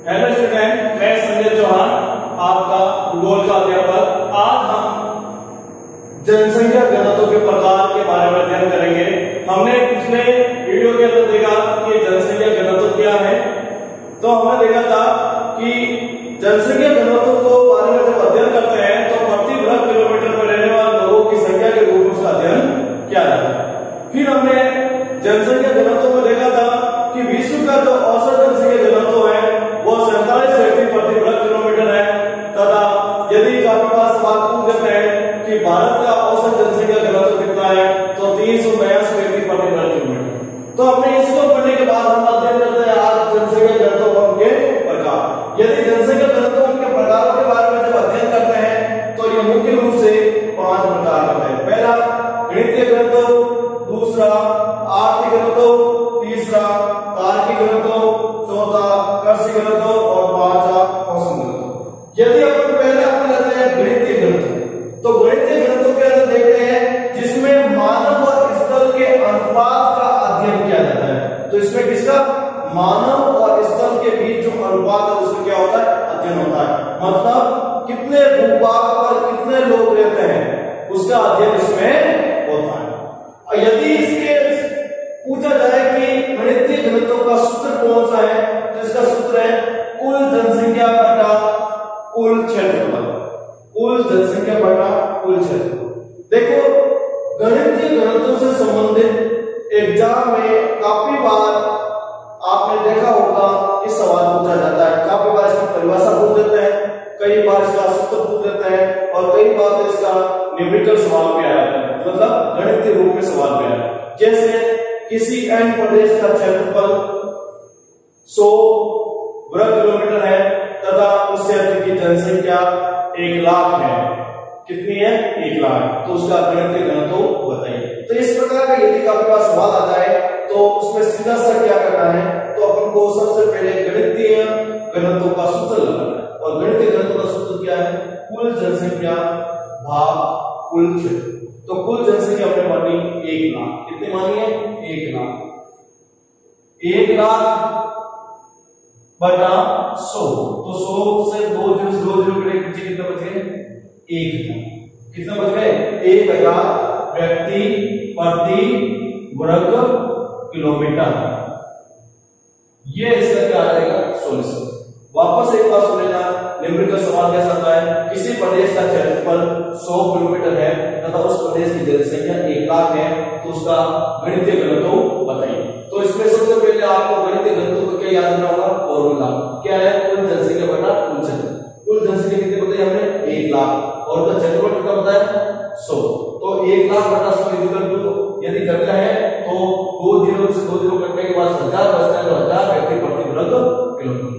Hello student, मैं संजय चौहान, आपका भूगोल का अध्यापक। आज हम जनसंख्या घनत्व के प्रकार के बारे में अध्ययन करेंगे। हमने पिछले वीडियो के अंदर देखा कि जनसंख्या घनत्व क्या है। तो हमने देखा था कि जनसंख्या घनत्व को बारे में जब अध्ययन करते हैं तो प्रति वर्ग किलोमीटर में रहने वाले लोगों की संख्या के रूप में उसका अध्ययन किया जाता है। फिर हमने जनसंख्या घनत्व में देखा था कि विश्व का जो औसत जनसंख्या घनत्व है वो 47 व्यक्ति प्रति वर्ग किलोमीटर है, तथा यदि आपके पास सवाल पूछ देते हैं कि भारत का औसत जनसंख्या घनत्व कितना है तो 382 व्यक्ति प्रति वर्ग किलोमीटर। तो हमने इसको पढ़ने के बाद हम अध्ययन करते हैं आज जनसंख्या घनत्व के प्रकार। यदि जनसंख्या घनत्व के प्रकारों के बारे में जब अध्ययन करते हैं तो ये मुख्य रूप से 5 प्रकार होते हैं। पहला गणितीय घनत्व, दूसरा आर्थिक घनत्व, तीसरा तार्किक घनत्व, चौथा कर्षी घनत्व और पांचवा औसत घनत्व। यदि अपन पहले अपन लेते हैं गणितीय घनत्व, तो गणितीय घनत्व के अंदर देखते हैं जिसमें मानव और स्थल के अनुपात का अध्ययन किया जाता है। तो इसमें किसका, मानव और स्थल के बीच जो अनुपात है उसका क्या होता है, अध्ययन होता है। मतलब कितने भूभाग पर कितने लोग रहते हैं उसका अध्ययन इसमें होता है। और यदि इसके पूछा जाए कि गणितीय घनत्व का सूत्र कौन सा है, तो इसका सूत्र है कुल जनसंख्या बटा कुल क्षेत्रफल। कुल जनसंख्या बटा कुल क्षेत्रफल। देखो, गणितीय घनत्व से संबंधित एग्जाम में काफी बार आपने देखा होगा कि सवाल पूछा जाता है। काफी बार इसकी परिभाषा पूछ देते हैं, कई बार इसका सूत्र पूछ देते हैं और कई बार इसका न्यूमेरिकल सवाल भी आया है, मतलब गणितीय रूप में सवाल भी आया। जैसे किसी n प्रदेश का क्षेत्रफल 100 वर्ग किलोमीटर है तथा उस क्षेत्र की जनसंख्या 1 लाख है। कितनी है, 1 लाख। तो उसका गणितीय घनत्व बताइए। तो इस प्रकार का यदि आपके पास सवाल आ जाए तो उसमें सीधा सा क्या करना है, तो अपन को सबसे पहले गणितीय घनत्व का सूत्र लगाना है। और गणितीय घनत्व का सूत्र क्या है, कुल जनसंख्या भाग कुल क्षेत्र। तो कुल जनसंख्या हमने मानी 1 लाख। कितनी मानी है, 1 लाख। 1 लाख बटा 100, तो 100 से 2 जीरो पीछे कितना बच गए, 1000। कितना बच गए, 1000 व्यक्ति प्रति वर्ग किलोमीटर। ये इसका क्या आ जाएगा, सॉल्यूशन। वापस एक बार सुन लेना, न्यूमेरिकल सवाल कैसा आता है, किसी प्रदेश का क्षेत्रफल 100 किलोमीटर है तथा उस प्रदेश की जनसंख्या 1 लाख है, तो उसका गणितीय घनत्व बताइए। तो इसमें सबसे पहले आपको गणितीय घनत्व को क्या याद रखना होगा, फॉर्मूला क्या है, कुल जनसंख्या बटा कुल क्षेत्र। कुल जनसंख्या कितनी बताई हमने, 1 लाख, और उसका क्षेत्रफल कितना बताया, 100। तो 1 लाख बटा 100 यदि करता है तो 2 जीरो से 2 जीरो कटने के बाद 1000 बचता है, तो 1000 व्यक्ति प्रति वर्ग किलोमीटर।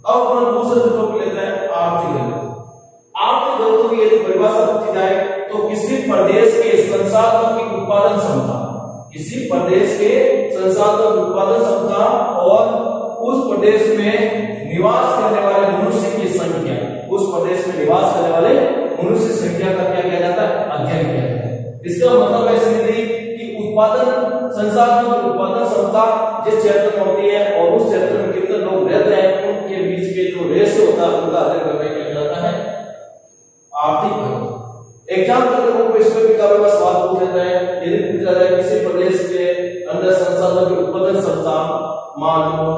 अब अपन दूसरे सूत्र को लेते हैं आर्थिक घनत्व। आर्थिक घनत्व की यदि परिभाषा पूछी जाए तो किसी प्रदेश के संसाधनों की उत्पादन क्षमता, किसी प्रदेश के संसाधनों की उत्पादन क्षमता और उस प्रदेश में निवास करने वाले मनुष्य की संख्या, उस प्रदेश में निवास करने वाले मनुष्य संख्या का क्या किया जाता है, अध्ययन किया जाता है। इसका मतलब है सीधे कि उत्पादन संसाधनों की उत्पादन क्षमता जिस क्षेत्र में होती है और उस क्षेत्र में कितने लोग रहते हैं उनके बीच के जो रेशियो होता है उनका अध्ययन करने के लिए जाता है आर्थिक घनत्व। एग्जाम्पल के रूप में इसमें भी काफी बार सवाल पूछ लेते हैं। यदि पूछा जाए किसी प्रदेश के अंदर संसाधनों की उत्पादन क्षमता मान लो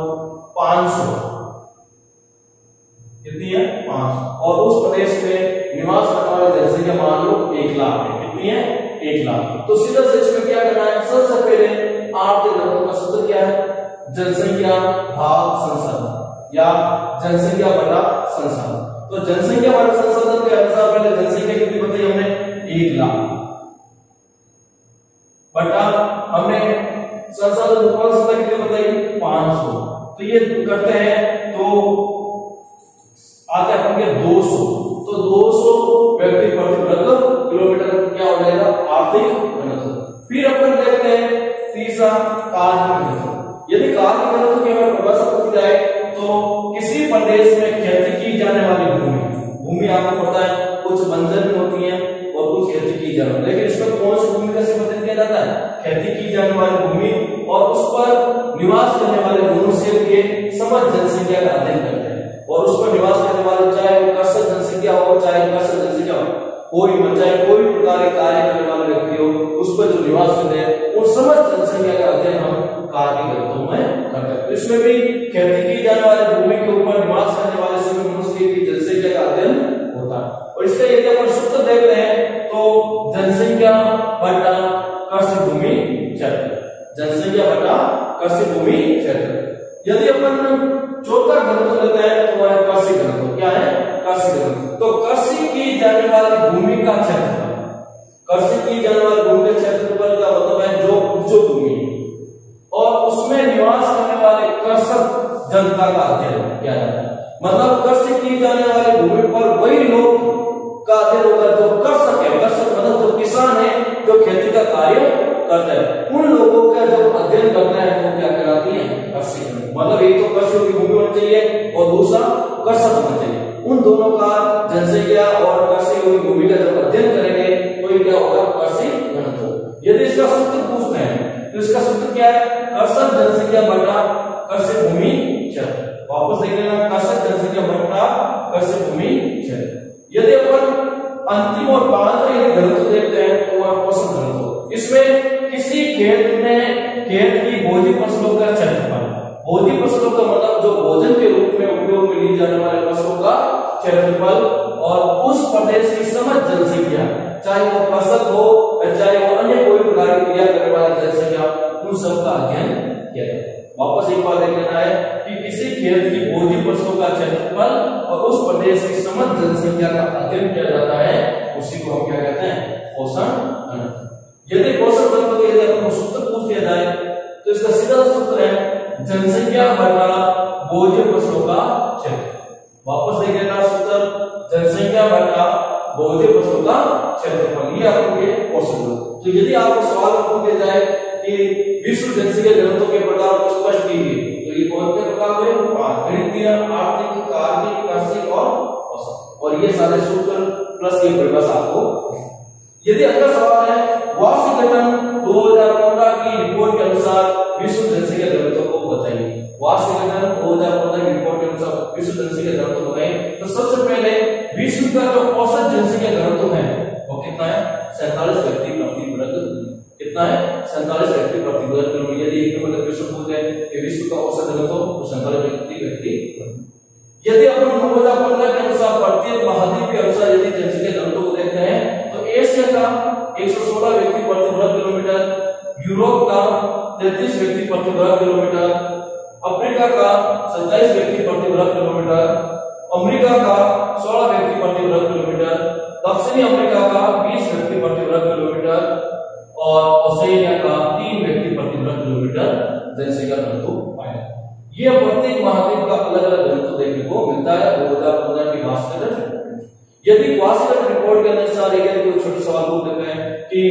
500, कितनी है, 5, और उस प्रदेश में निवास करने वाली जनसंख्या मान लो 1 लाख है। कितनी है, 1 लाख। तो सीधा से इसमें क्या करना है, सबसे पहले आर्थिक घनत्व का सूत्र क्या है, जनसंख्या भाग संसाधन या जनसंख्या बटा संसाधन। तो जनसंख्या बटा संसाधन के अनुसार पहले जनसंख्या कितनी बताई हमने, 1 लाख बटा हमने संसाधन उत्पादन क्षमता कितनी बताई, 500। तो ये करते हैं तो आते हैं अपन के 200। तो 200 व्यक्ति प्रति वर्ग किलोमीटर क्या हो जाएगा, आर्थिक घनत्व। फिर अपन देखते हैं तीसरा तार्किक घनत्व। यदि तार्किक घनत्व की हमें परिभाषा पूछी जाए तो किसी प्रदेश में खेती की जाने वाली भूमि आपको पता है कुछ बंजर भी होती है और कुछ खेती की जाने वाली, लेकिन इसमें कौन सी भूमि का संबंधित किया जाता है, खेती की जाने वाली भूमि और उस पर निवास करने वाले मनुष्य के समस्त जनसंख्या का अध्ययन करते हैं। कोई चाहे कोई प्रकार के कार्य करने वाले व्यक्ति हो, उस पर जो निवास करते हैं, उन समस्त जनसंख्या का अध्ययन हम कार्य की घनत्वों में करते हैं। इसमें भी खेती की जाने वाली भूमि के ऊपर निवास करने वाले सभी मनुष्य की जनसंख्या का अध्ययन होता है। और इसका यदि अपन सूत्र देखते हैं तो जनसंख्या बटा कृषि भूमि क्षेत्र, जनसंख्या बटा कृषि भूमि क्षेत्र। यदि अपन चौथा घनत्व लेते हैं तो वह है कृषि घनत्व। क्या है? कृषि घनत्व। तो कृषि की जाने वाली भूमि का क्षेत्रफल, कृषि की जाने वाली भूमि के क्षेत्रफल का मतलब है जो उपजाऊ भूमि और उसमें निवास करने वाले कृषक जनता का अध्ययन किया जाता है। मतलब कृषि की जाने वाली भूमि पर वही लोग का अध्ययन होगा जो कृषक है, कृषक मतलब जो किसान है, जो खेती का कार्य करते हैं, उन लोगों का जो अध्ययन करना है वो क्या कहलाती है? कृषि। मतलब एक तो कृषि की भूमि होनी चाहिए और दूसरा कृषक होना चाहिए। उन दोनों का जनसंख्या और कृषि की भूमि का जब अध्ययन करेंगे तो ये क्या होगा? कृषि घनत्व। यदि इसका सूत्र पूछते हैं तो इसका सूत्र क्या है? कृषक जनसंख्या बटा कृषि भूमि क्षेत्र। वापस देख लेना, कृषक जनसंख्या बटा कृषि भूमि क्षेत्र। यदि अपन अंतिम और पांचवें यदि घनत्व देखते हैं तो वह औसत घनत्व। इसमें किसी खेत में खेत की भोज्य फसलों का क्षेत्रफल, भोज्य फसलों का मतलब जो भोजन के रूप में उपयोग में ली जाने वाले फसलों का क्षेत्रफल और उस प्रदेश की समस्त जनसंख्या, चाहे वो कृषक हो चाहे वो अन्य कोई प्रकार की क्रिया करने वाली जनसंख्या, उन सब का अध्ययन किया जाता है। वापस एक बार देख लेना है कि किसी खेत की भोज्य फसलों का क्षेत्रफल और उस प्रदेश की समस्त जनसंख्या का अध्ययन किया जाता है, उसी को हम क्या कहते हैं? पोषण घनत्व। यदि पोषण घनत्व के यदि आपको सूत्र पूछ दिया जाए तो इसका सीधा सूत्र है जनसंख्या बटा भोज्य फसलों का क्षेत्र। वापस देख लेना सूत्र, जनसंख्या बटा भोज्य फसलों का क्षेत्रफल, ये आपके पोषण घनत्व। तो यदि आपको सवाल पूछ दिया जाए कि विश्व जनसंख्या घनत्व के प्रकार को स्पष्ट कीजिए तो ये कौन से प्रकार हुए? 5: गणितीय, आर्थिक, कार्मिक, कृषि और औसत। और ये सारे सूत्र प्लस ये परिभाषा आपको। यदि अगला सवाल है वार्षिक गठन 2015 की रिपोर्ट के अनुसार विश्व जनसंख्या घनत्व को बताइए। वार्षिक गठन 2015 की रिपोर्ट के अनुसार विश्व जनसंख्या घनत्व बताइए। तो सबसे पहले विश्व का जो औसत जनसंख्या घनत्व है वो कितना है? 47 व्यक्ति प्रति वर्ग। कितना है? 47 व्यक्ति प्रति वर्ग किलोमीटर। यदि एक नंबर का क्वेश्चन पूछते हैं कि विश्व का औसत घनत्व तो 47 व्यक्ति। यदि अपन 2015 के अनुसार प्रत्येक महाद्वीप के अनुसार यदि जनसंख्या घनत्व को देखते हैं तो एशिया का 116 व्यक्ति प्रति वर्ग किलोमीटर, यूरोप का 33 व्यक्ति प्रति वर्ग किलोमीटर, अफ्रीका का 27 व्यक्ति प्रति वर्ग किलोमीटर, अमेरिका का 16 व्यक्ति प्रति वर्ग किलोमीटर, दक्षिणी अमेरिका का 20 व्यक्ति प्रति वर्ग किलोमीटर और ऑस्ट्रेलिया का 3 व्यक्ति प्रति वर्ग किलोमीटर जनसंख्या घनत्व पाया। ये प्रत्येक महाद्वीप का अलग अलग घनत्व देखने को मिलता है 2015 की वार्षिक रिपोर्ट। यदि वार्षिक रिपोर्ट के अनुसार एक छोटे सवाल पूछ लेते हैं कि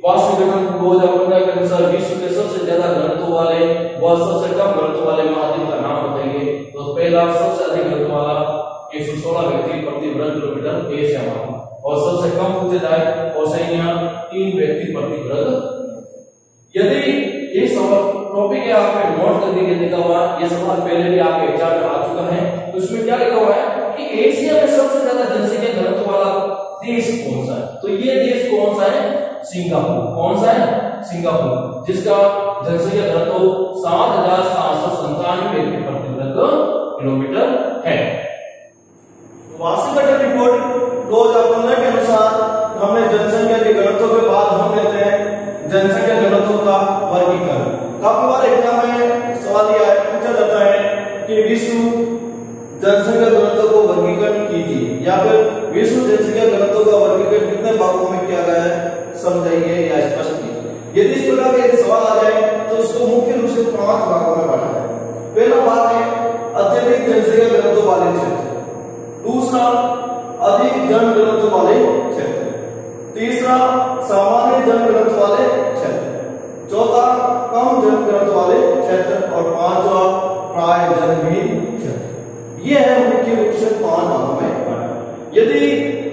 वार्षिक रिपोर्ट 2015 के अनुसार विश्व के सबसे ज्यादा घनत्व वाले व सबसे कम घनत्व वाले महाद्वीप का नाम बताइए। तो पहला सबसे अधिक घनत्व वाला 116 व्यक्ति प्रति वर्ग किलोमीटर एशिया महाद्वीप, और सबसे कम पूछे जाए ओशिनिया 3 व्यक्ति प्रति वर्ग। यदि ये सवाल टॉपिक है आपके नोट कर दीजिए, लिखा हुआ ये सवाल पहले भी आपके एग्जाम में आ चुका है। तो इसमें क्या लिखा हुआ है कि एशिया में सबसे ज्यादा जनसंख्या घनत्व वाला देश कौन सा है? तो ये देश कौन सा है? सिंगापुर। कौन सा है? सिंगापुर, जिसका जनसंख्या घनत्व 7,797 व्यक्ति प्रति वर्ग किलोमीटर है। वार्षिक गठन रिपोर्ट 2015 के अनुसार हमने जनसंख्या के घनत्व के बाद हम लेते हैं जनसंख्या घनत्व का वर्गीकरण। काफी बार एग्जाम में सवाल यह पूछा जाता है कि विश्व जनसंख्या घनत्व को वर्गीकरण कीजिए, या फिर विश्व जनसंख्या घनत्व का वर्गीकरण कितने भागों में किया गया है समझाइए या स्पष्ट कीजिए। यदि इस प्रकार के सवाल आ जाए तो उसको मुख्य रूप से 5 भागों में बांटा है। पहला भाग है अत्यधिक जनसंख्या घनत्व वाले क्षेत्र, दूसरा अधिक जन घनत्व वाले क्षेत्र, तीसरा सामान्य जन घनत्व वाले क्षेत्र, चौथा कम जन घनत्व वाले क्षेत्र और पांचवा प्राय जनहीन क्षेत्र। ये है मुख्य रूप से 5 भागों में बांटा। यदि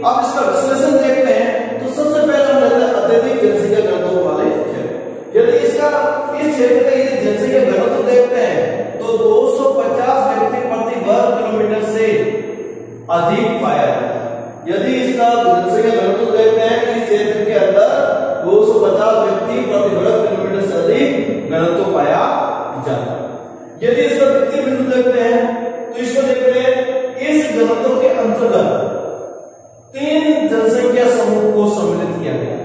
आप इसका विश्लेषण देखते हैं तो सबसे पहले हम लेते हैं अत्यधिक जनसंख्या घनत्व वाले क्षेत्र। यदि इसका इस क्षेत्र का यदि जनसंख्या घनत्व देखते हैं तो 250 व्यक्ति प्रति वर्ग किलोमीटर से अधिक पाया जाता है। यदि इसका जनसंख्या घनत्व अंदर 250 व्यक्ति प्रति वर्ग किलोमीटर से अधिक घनत्व पाया जाता है। यदि इसका द्वितीय बिंदु देखते हैं तो इसको देखते हैं, इस घनत्व के अंतर्गत 3 जनसंख्या समूह को सम्मिलित किया गया।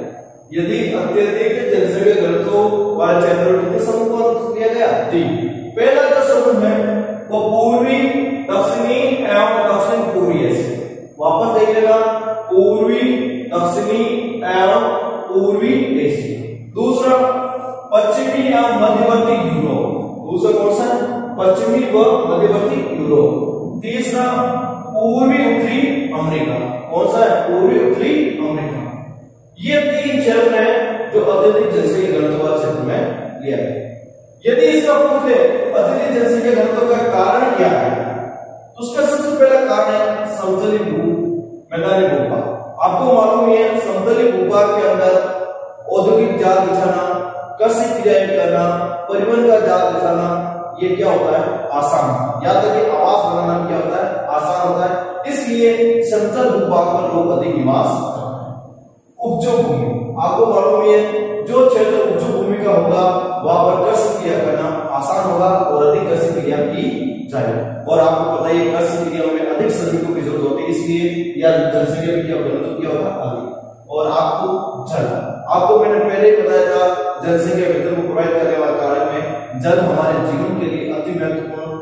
यदि अत्यधिक जनसंख्या घनत्व वाले क्षेत्र में कितने समूह को अंतर्गत किया गया? 3। पहला जो समूह है वो पूर्वी, दक्षिणी एवं दक्षिण पूर्वी एशिया। वापस देख लेना, पूर्वी, दक्षिणी एवं पूर्वी एशिया। दूसरा पश्चिमी एवं मध्यवर्ती यूरोप। दूसरा कौन सा? पश्चिमी व मध्यवर्ती यूरोप। तीसरा पूर्वी उत्तरी अमेरिका। कौन सा है? पूर्वी उत्तरी अमेरिका। ये 3 क्षेत्र हैं जो अत्यधिक जनसंख्या घनत्व वाले क्षेत्र में लिया गया। यदि इसका पूछे अत्यधिक जनसंख्या घनत्व का कारण क्या है, तो उसका सबसे पहला कारण है समतली मैदानी भूभाग। आपको मालूम है समतली भूभाग के अंदर औद्योगिक जाल बिछाना, कृषि क्रियाएं करना, परिवहन का जाल बिछाना, ये क्या होता है? आसान। या तक कि आवास बनाना क्या होता है? आसान होता है। इसलिए समतल भूभाग पर लोग अधिक निवास करते हैं। उपजाऊ भूमि, आपको मालूम है जो क्षेत्र उपजाऊ भूमि का होगा वहां पर कृषि क्रिया करना आसान होगा और अधिक कृषि क्रिया की जाएगी। और आपको पता है कृषि क्रिया में अधिक श्रमिकों की जरूरत होती है, इसलिए यह जनसंख्या भी क्या होगा? तो क्या होगा? अधिक। और आपको जल, आपको मैंने पहले ही बताया था जनसंख्या वितरण को प्रभावित करने वाले कारक में जल हमारे जीवन के लिए अति महत्वपूर्ण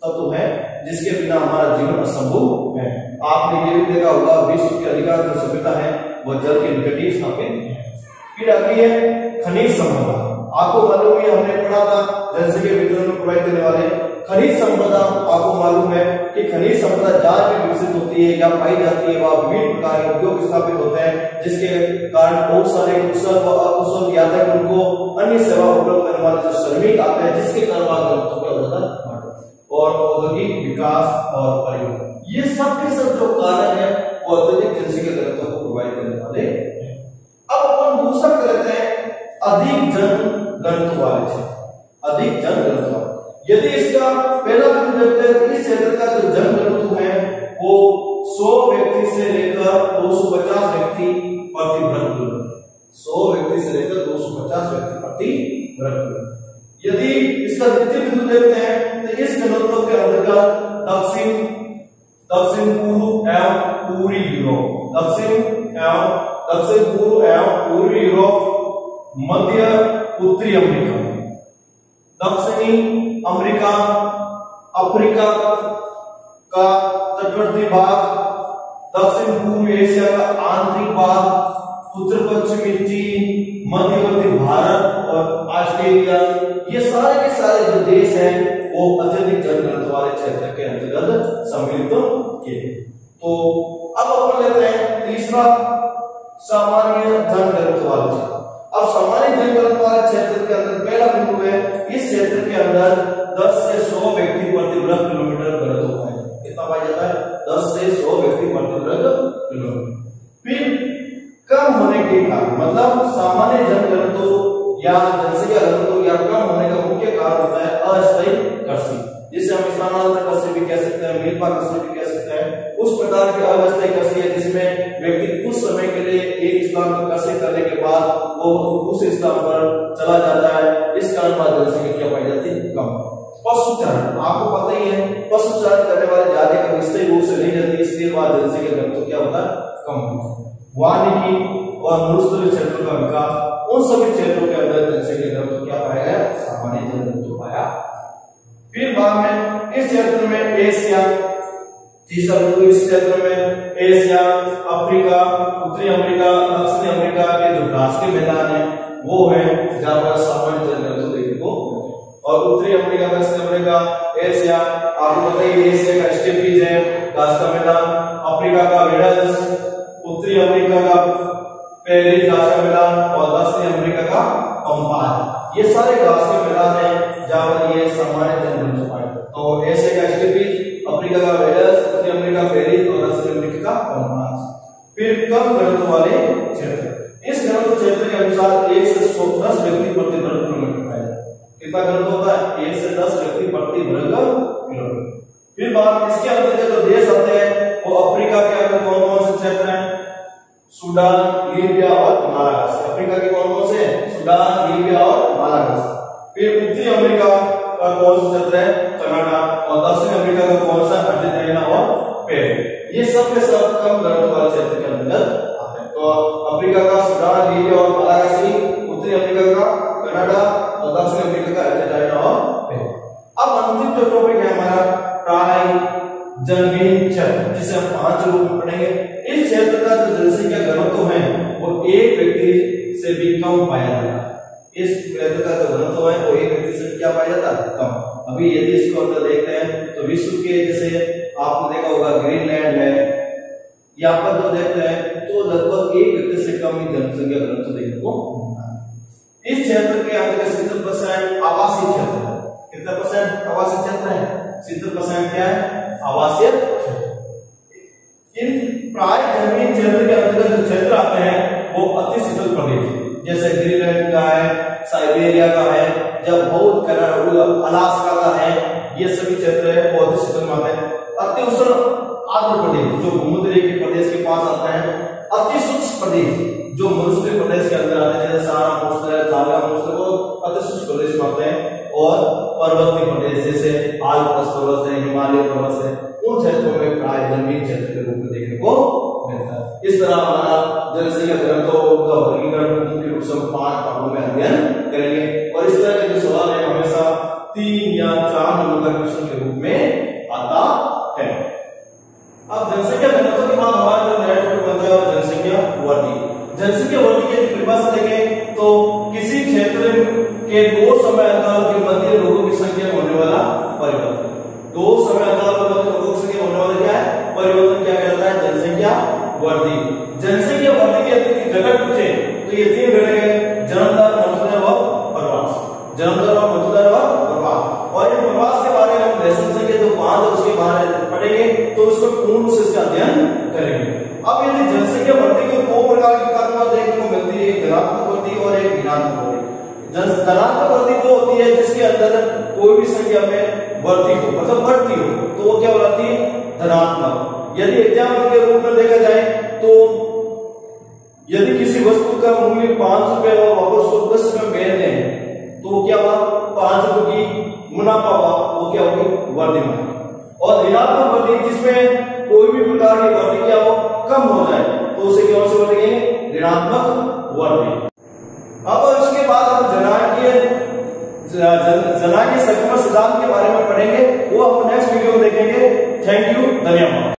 तत्व है, जिसके बिना हमारा जीवन असंभव है। आपने ये भी देखा होगा विश्व की अधिकांश जो सभ्यता है वह जल के निकट ही स्थापित है। फिर आगे है खनिज संपदा। आपको मालूम है हमने पढ़ा था जनसंख्या वितरण को प्रभावित करने वाले खनिज संपदा। आपको मालूम है कि खनिज संपदा जहां भी विकसित होती है या पाई जाती है वह विभिन्न प्रकार के उद्योग स्थापित होते हैं, जिसके कारण बहुत सारे कुशल व अकुशल या तक उनको अन्य सेवा उपलब्ध करने वाले जो श्रमिक आते हैं, जिसके कारण और औद्योगिक विकास और परिवहन, ये सब के सब जो कारण है वो अत्यधिक जनसंख्या घनत्व को प्रभावित करने वाले हैं। अब अपन दूसरा करते हैं अधिक जन घनत्व वाले क्षेत्र। अधिक जन घनत्व, यदि इसका पहला बिंदु देखते हैं, इस क्षेत्र का जो जन घनत्व है वो 100 व्यक्ति से लेकर 250 व्यक्ति प्रति वर्ग किलोमीटर। 100 व्यक्ति से लेकर 250 व्यक्ति प्रति वर्ग किलोमीटर। यदि इसका द्वितीय बिंदु देखते हैं तो इस घनत्व के अंतर्गत दक्षिण पूर्व एवं पूर्वी यूरोप, दक्षिण पूर्व एवं पूर्वी यूरोप, मध्य उत्तरी अमेरिका, दक्षिणी अमेरिका, अफ्रीका का तटवर्ती भाग, दक्षिण पूर्व एशिया का आंतरिक भाग, उत्तर पश्चिमी चीन, मध्यवर्ती भारत और ऑस्ट्रेलिया, ये सारे के सारे जो देश हैं वो अत्यधिक जनघनत्व वाले क्षेत्र के अंतर्गत सम्मिलित किए। तो अब अपन लेते हैं तीसरा सामान्य जनघनत्व वाला क्षेत्र। अब सामान्य जनघनत्व वाले क्षेत्र के अंदर पहला बिंदु है, इस क्षेत्र के अंदर 10 से 100 व्यक्ति प्रति वर्ग किलोमीटर घनत्व होता है। कितना पाया जाता है? 10 से 100 व्यक्ति प्रति वर्ग किलोमीटर। फिर कम होने के कारण, मतलब सामान्य जनघनत्व या जनसंख्या घनत्व या कम होने का मुख्य कारण होता है अस्थायी कृषि, जिसे हम स्थानांतरण कृषि भी कह सकते हैं, मिलपा कृषि भी कह सकते हैं। उस प्रकार की अस्थायी कृषि है जिसमें व्यक्ति कुछ समय के लिए एक स्थान पर कृषि करने के बाद वो दूसरे स्थान पर चला जाता है, इस कारण बाद जनसंख्या क्या पाई जाती है? कम। पशुचारण, आपको पता ही है पशुचारण करने वाले जाति का स्थायी रूप से नहीं रहती, इसलिए बाद जनसंख्या घनत्व क्या होता है? कम होता है। वानिकी और मरुस्थलीय क्षेत्रों का विकास, उन सभी क्षेत्रों के अंदर जनसंख्या घनत्व क्या पाया गया? सामान्य जनघनत्व पाया। फिर बाद में इस क्षेत्र में एशिया, तीसरा बिंदु इस क्षेत्र में एशिया, अफ्रीका, उत्तरी अमेरिका, दक्षिणी अमेरिका के जो घास के मैदान है वो है जहां पर सामान्य जनघनत्व देखने को, और उत्तरी अमेरिका, दक्षिणी अमेरिका, एशिया, आपको पता ही एशिया का स्टेपीज है घास का मैदान, अफ्रीका का वेडल्स, उत्तरी अमेरिका का पेरिस घास का मैदान और दक्षिणी अमेरिका का पंपास, ये सारे घास के मैदान हैं जहां पर ये सामान्य जनघनत्व पाए। तो एशिया का स्टेपीज, अफ्रीका का वेडल्स, उत्तरी अमेरिका पेरिस और दक्षिणी अमेरिका का पंपास। फिर कम घनत्व वाले क्षेत्र, इस घनत्व क्षेत्र के अनुसार 1 से 10 व्यक्ति प्रति वर्ग किलोमीटर पाए जाते हैं। कितना घनत्व होता है? 1 से 10 व्यक्ति प्रति वर्ग किलोमीटर। फिर बात इसके अंतर्गत जो देश आते हैं वो अफ्रीका के अंदर कौन कौन से क्षेत्र हैं? सूडान, लीबिया और मालागास। अफ्रीका के कौन कौन से हैं? सूडान, लीबिया और मालागास। फिर उत्तरी अमेरिका का कौन सा क्षेत्र है? कनाडा। और दक्षिण अमेरिका का कौन सा? अर्जेंटीना और पेरू। ये सब के सब कम घनत्व वाले क्षेत्र के अंतर्गत आते हैं। तो अफ्रीका का सूडान, लीबिया और मालागासी, उत्तरी अमेरिका का कनाडा और दक्षिण अमेरिका का अर्जेंटीना और पेरू। अब अंतिम जो टॉपिक है हमारा प्राय जनविहीन क्षेत्र, जिसे हम 5 रूप में पढ़ेंगे। इस क्षेत्र का जो जनसंख्या घनत्व है वो एक व्यक्ति से भी कम पाया जाता है। इस क्षेत्र का जो घनत्व है वो एक व्यक्ति से क्या पाया जाता है? कम। अभी यदि इसको अंदर देखते हैं तो विश्व के जैसे आपने देखा होगा ग्रीनलैंड है, यहाँ पर जो देखते हैं तो लगभग एक व्यक्ति से कम ही जनसंख्या घनत्व देखने को मिलता है। इस क्षेत्र के अंतर्गत 70% आवासीय क्षेत्र है। कितना परसेंट आवासीय क्षेत्र है? 70% क्या है? आवासीय क्षेत्र। इन प्राय जमीन क्षेत्र के अंतर्गत जो क्षेत्र आते हैं वो अति शीतल प्रदेश, जैसे ग्रीनलैंड का है, साइबेरिया का है, जब बहुत अलास्का का है, ये सभी क्षेत्र है वो अति शीतल माते हैं। अति उष्ण आर्द्र प्रदेश जो भूमध्य के प्रदेश के पास आता है, अति शुष्क प्रदेश जो मरुस्थलीय प्रदेश के अंदर आते हैं, जैसे सहारा मरुस्थल है, थारगा मरुस्थल, वो अति शुष्क प्रदेश मानते हैं। और पर्वतीय प्रदेश जैसे आल्प्स पर्वत है, हिमालय पर्वत है, उन क्षेत्रों में प्राय जमीन क्षेत्र के रूप में देखने को मिलता है। इस तरह हमारा जनसंख्या घनत्व का वर्गीकरण मुख्य रूप से 5 भागों में अध्ययन करेंगे। और इस तरह के जो सवाल है हमेशा 3 या 4 नंबर का क्वेश्चन के रूप में आता है। अब जनसंख्या घनत्व के बाद हमारा जो नया टॉपिक बनता है जनसंख्या वृद्धि। जनसंख्या वृद्धि की परिभाषा देखें तो किसी क्षेत्र के 2 समय अंतराल के मध्य लोगों की संख्या में होने वाला परिवर्तन। 2 समय अंतराल के मध्य लोगों की संख्या में होने वाला क्या है? परिवर्तन क्या कहलाता है? जनसंख्या वृद्धि। जनसंख्या वृद्धि के अतिरिक्त घटक पूछे तो ये 3 घटक है: जन्म दर, मृत्यु दर और प्रवास। जन्म दर और मृत्यु दर और प्रवास। और ये प्रवास के बारे में हम लेसन संख्या जो 5 है उसके बारे में पढ़ेंगे तो उसको पूर्ण रूप से इसका अध्ययन करेंगे। अब यदि जनसंख्या वृद्धि को 2 प्रकार की कारकों देखने को मिलती है, एक धनात्मक वृद्धि और एक ऋणात्मक वृद्धि। धनात्मक वृद्धि वो होती है जिसके अंदर कोई भी संख्या में वृद्धि हो, मतलब बढ़ती हो, तो वो क्या कहलाती है? धनात्मक। यदि एग्जाम्पल के रूप में देखा जाए तो यदि किसी वस्तु का मूल्य 5 रुपए और वापस उसको 10 रुपए बेच दें तो क्या हुआ? 5 रुपए की मुनाफा हुआ, वो क्या होगी? वृद्धि मानी। और ऋणात्मक वृद्धि जिसमें कोई भी प्रकार की वृद्धि क्या हो? कम हो जाए, तो उसे कौन सी वृद्धि कहेंगे? ऋणात्मक वृद्धि। अब इसके बाद हम जनांगीय संक्रमण सिद्धांत के बारे में पढ़ेंगे, वो हम नेक्स्ट वीडियो में देखेंगे। थैंक यू, धन्यवाद।